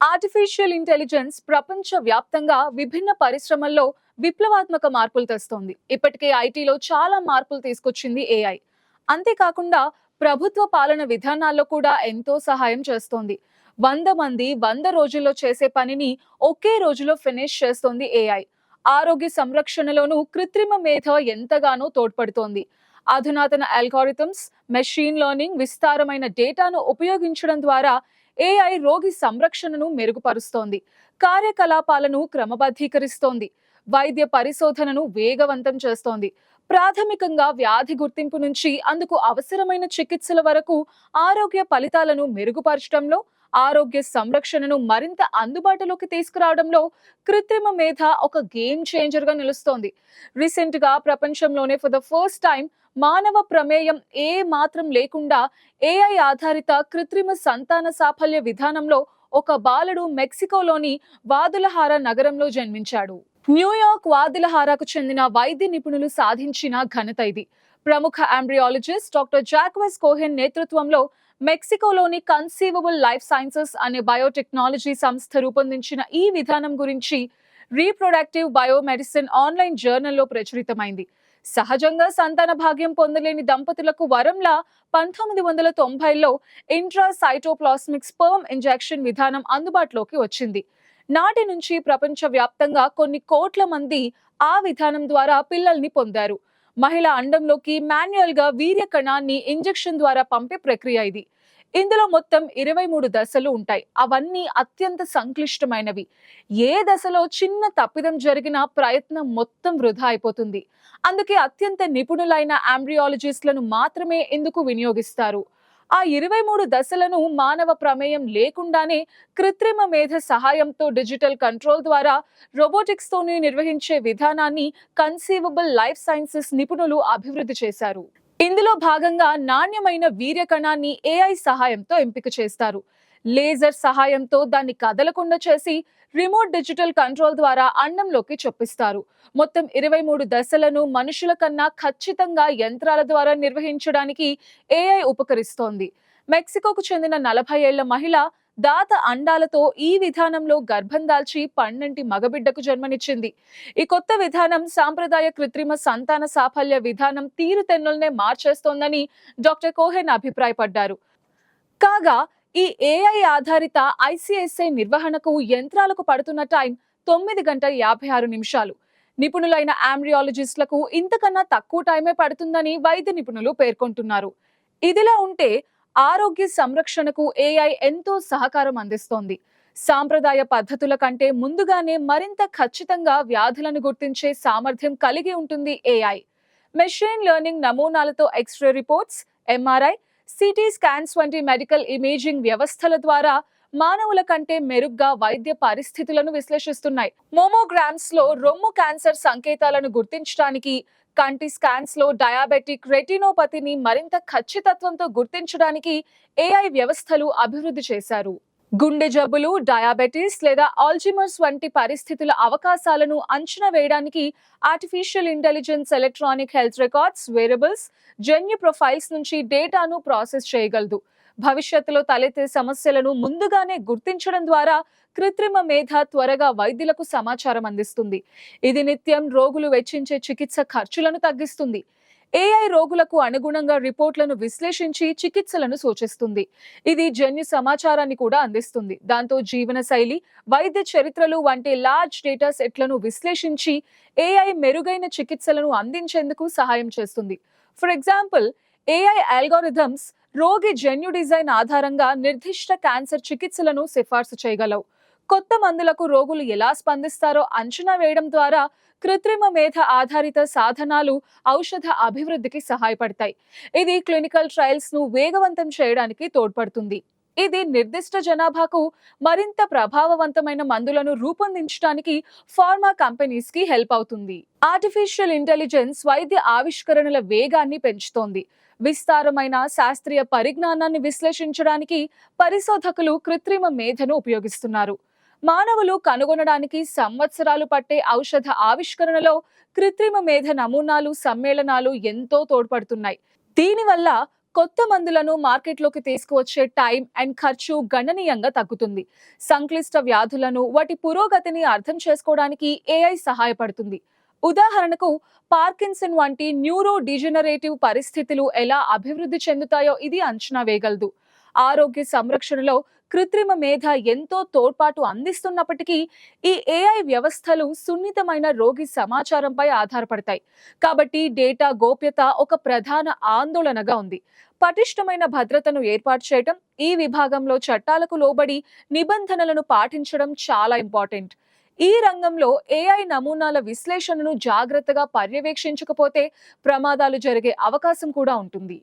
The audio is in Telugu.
ఆర్టిఫిషియల్ ఇంటెలిజెన్స్ ప్రపంచ వ్యాప్తంగా విభిన్న పరిశ్రమల్లో విప్లవాత్మక మార్పులు తెస్తోంది. ఇప్పటికే ఐటీలో చాలా మార్పులు తీసుకొచ్చింది ఏఐ. అంతేకాకుండా ప్రభుత్వ పాలన విధానాల్లో కూడా ఎంతో సహాయం చేస్తోంది. 100 మంది 100 రోజుల్లో చేసే పనిని ఒకే రోజులో ఫినిష్ చేస్తోంది ఏఐ. ఆరోగ్య సంరక్షణలోనూ కృత్రిమ మేధ ఎంతగానో తోడ్పడుతోంది. అధునాతన అల్గోరిథమ్స్, మెషిన్ లెర్నింగ్, విస్తారమైన డేటాను ఉపయోగించడం ద్వారా ఏఐ రోగి సంరక్షణను మెరుగుపరుస్తోంది, కార్యకలాపాలను క్రమబద్ధీకరిస్తోంది, వైద్య పరిశోధనను వేగవంతం చేస్తోంది. ప్రాథమికంగా వ్యాధి గుర్తింపు నుంచి అందుకు అవసరమైన చికిత్సల వరకు ఆరోగ్య ఫలితాలను మెరుగుపరచడంలో, ఆరోగ్య సంరక్షణను మరింత అందుబాటులోకి తీసుకురావడంలో కృత్రిమ మేధ ఒక గేమ్ చేంజర్ గా నిలుస్తోంది. రీసెంట్ గా ప్రపంచంలోనే ఫర్ ద ఫస్ట్ టైం మానవ ప్రమేయం ఏ మాత్రం లేకుండా ఏఐ ఆధారిత కృత్రిమ సంతాన సాఫల్య విధానంలో ఒక బాలుడు మెక్సికోలోని వాదులహార నగరంలో జన్మించాడు. న్యూయార్క్ వాదులహారకు చెందిన వైద్య నిపుణులు సాధించిన ఘనత ఇది. ప్రముఖ ఎంబ్రియాలజిస్ట్ డాక్టర్ జాక్వెస్ కోహెన్ నేతృత్వంలో మెక్సికోలోని కన్సీవబుల్ లైఫ్ సైన్సెస్ అనే బయోటెక్నాలజీ సంస్థ రూపొందించిన ఈ విధానం గురించి రీప్రొడక్టివ్ బయోమెడిసిన్ ఆన్లైన్ జర్నల్లో ప్రచురితమైంది. సహజంగా సంతాన భాగ్యం పొందలేని దంపతులకు వరంలా 1990లో ఇంట్రాసైటోప్లాస్మిక్ స్పెర్మ్ ఇంజెక్షన్ విధానం అందుబాటులోకి వచ్చింది. నాటి నుంచి ప్రపంచ వ్యాప్తంగా కొన్ని కోట్ల మంది ఆ విధానం ద్వారా పిల్లల్ని పొందారు. మహిళ అండంలోకి మాన్యువల్ గా వీర్య కణాన్ని ఇంజెక్షన్ ద్వారా పంపే ప్రక్రియ ఇది. ఇందులో మొత్తం 23 దశలు ఉంటాయి. అవన్నీ అత్యంత సంక్లిష్టమైనవి. ఏ దశలో చిన్న తప్పిదం జరిగినా ప్రయత్నం మొత్తం వృధా అయిపోతుంది. అందుకే అత్యంత నిపుణులైన ఎంబ్రియాలజిస్టులను మాత్రమే ఇందుకు వినియోగిస్తారు. ఆ 23 దశలను మానవ ప్రమేయం లేకుండానే కృత్రిమ మేధ సహాయంతో డిజిటల్ కంట్రోల్ ద్వారా రోబోటిక్స్ తోని నిర్వహించే విధానాన్ని కన్సీవబుల్ లైఫ్ సైన్సెస్ నిపుణులు అభివృద్ధి చేశారు. ఇందులో భాగంగా నాణ్యమైన వీర్య కణాన్ని ఏఐ సహాయంతో ఎంపిక చేస్తారు. లేజర్ సహాయంతో దాన్ని కదలకుండా చేసి రిమోట్ డిజిటల్ కంట్రోల్ ద్వారా అండంలోకి చొప్పిస్తారు. మొత్తం 23 దశలను మనుషుల కన్నా ఖచ్చితంగా యంత్రాల ద్వారా నిర్వహించడానికి ఏఐ ఉపకరిస్తోంది. మెక్సికోకు చెందిన 40 ఏళ్ల మహిళ దాత అండాలతో ఈ విధానంలో గర్భం దాల్చి పండంటి మగబిడ్డకు జన్మనిచ్చింది. ఈ కొత్త విధానం సాంప్రదాయ కృత్రిమ సంతాన సాఫల్య విధానం తీరుతెన్నులనే మార్చేస్తోందని డాక్టర్ కోహెన్ అభిప్రాయపడ్డారు. కాగా ఈ ఏఐ ఆధారిత ఐసిఎస్ఐ నిర్వహణకు యంత్రాలకు పడుతున్న టైం 9 గంటల 56 నిమిషాలు. నిపుణులైన ఎంబ్రియాలజిస్టులకు ఇంతకన్నా తక్కువ టైమే పడుతుందని వైద్య నిపుణులు పేర్కొంటున్నారు. ఇదిలా ఉంటే ఆరోగ్య సంరక్షణకు ఏఐ ఎంతో సహకారం అందిస్తోంది. సాంప్రదాయ పద్ధతుల కంటే ముందుగానే మరింత ఖచ్చితంగా వ్యాధులను గుర్తించే సామర్థ్యం కలిగి ఉంటుంది ఏఐ. మెషిన్ లెర్నింగ్ నమూనాలతో x-ray reports, MRI, CT scans వంటి మెడికల్ ఇమేజింగ్ వ్యవస్థల ద్వారా మానవుల కంటే మెరుగ్గా వైద్య పరిస్థితులను విశ్లేషిస్తున్నాయి. మోమోగ్రామ్స్ లో రొమ్ము క్యాన్సర్ సంకేతాలను గుర్తించడానికి, కంటి స్కాన్స్ లో డయాబెటిక్ రెటినోపతిని మరింత ఖచ్చితత్వంతో గుర్తించడానికి ఏఐ వ్యవస్థలు అభివృద్ధి చేశారు. గుండె జబ్బులు, డయాబెటీస్ లేదా ఆల్జిమర్స్ వంటి పరిస్థితుల అవకాశాలను అంచనా వేయడానికి artificial intelligence electronic health records, variables, జన్యు ప్రొఫైల్స్ నుంచి డేటాను ప్రాసెస్ చేయగలదు. భవిష్యత్తులో తలెత్తే సమస్యలను ముందుగానే గుర్తించడం ద్వారా కృత్రిమ మేధ త్వరగా వైద్యులకు సమాచారం అందిస్తుంది. ఇది నిత్యం రోగులు వెచ్చించే చికిత్స ఖర్చులను తగ్గిస్తుంది. ఏఐ రోగులకు అనుగుణంగా రిపోర్ట్లను విశ్లేషించి చికిత్సలను సూచిస్తుంది. ఇది జన్యు సమాచారాన్ని కూడా అందిస్తుంది. దాంతో జీవనశైలి, వైద్య చరిత్రలు వంటి లార్జ్ డేటా సెట్లను విశ్లేషించి ఏఐ మెరుగైన చికిత్సలను అందించేందుకు సహాయం చేస్తుంది. ఫర్ ఎగ్జాంపుల్, ఏఐ అల్గోరిథమ్స్ రోగి జన్యు డిజైన్ ఆధారంగా నిర్దిష్ట క్యాన్సర్ చికిత్సలను సిఫార్సు చేయగలవు. కొత్త మందులకు రోగులు ఎలా స్పందిస్తారో అంచనా వేయడం ద్వారా కృత్రిమ మేధ ఆధారిత సాధనాలు ఔషధ అభివృద్ధికి సహాయపడతాయి. ఇది క్లినికల్ ట్రయల్స్ ను వేగవంతం చేయడానికి తోడ్పడుతుంది. ఇది నిర్దిష్ట జనాభాకు మరింత ప్రభావవంతమైన మందులను రూపొందించడానికి ఫార్మా కంపెనీస్ కి హెల్ప్ అవుతుంది. ఆర్టిఫిషియల్ ఇంటెలిజెన్స్ వైద్య ఆవిష్కరణల వేగాన్ని పెంచుతోంది. విస్తారమైన శాస్త్రీయ పరిజ్ఞానాన్ని విశ్లేషించడానికి పరిశోధకులు కృత్రిమ మేధను ఉపయోగిస్తున్నారు. మానవులు కనుగొనడానికి సంవత్సరాలు పట్టే ఔషధ ఆవిష్కరణలో కృత్రిమ మేధ నమూనాలు, సమ్మేళనాలు ఎంతో తోడ్పడుతున్నాయి. దీనివల్ల కొత్త మందులను మార్కెట్లోకి తీసుకువచ్చే టైం అండ్ ఖర్చు గణనీయంగా తగ్గుతుంది. సంక్లిష్ట వ్యాధులను, వాటి పురోగతిని అర్థం చేసుకోవడానికి ఏఐ సహాయపడుతుంది. ఉదాహరణకు, పార్కిన్సన్ వంటి న్యూరో డిజనరేటివ్ పరిస్థితులు ఎలా అభివృద్ధి చెందుతాయో ఇది అంచనా వేయగలదు. ఆరోగ్య సంరక్షణలో కృత్రిమ మేధ ఎంతో తోడ్పాటు అందిస్తున్నప్పటికీ ఈ ఏఐ వ్యవస్థలు సున్నితమైన రోగి సమాచారంపై ఆధారపడతాయి. కాబట్టి డేటా గోప్యత ఒక ప్రధాన ఆందోళనగా ఉంది. పటిష్టమైన భద్రతను ఏర్పాటు చేయడం, ఈ విభాగంలో చట్టాలకు లోబడి నిబంధనలను పాటించడం చాలా ఇంపార్టెంట్. ఈ రంగంలో ఏఐ నమూనాల విశ్లేషణను జాగ్రత్తగా పర్యవేక్షించకపోతే ప్రమాదాలు జరిగే అవకాశం కూడా ఉంటుంది.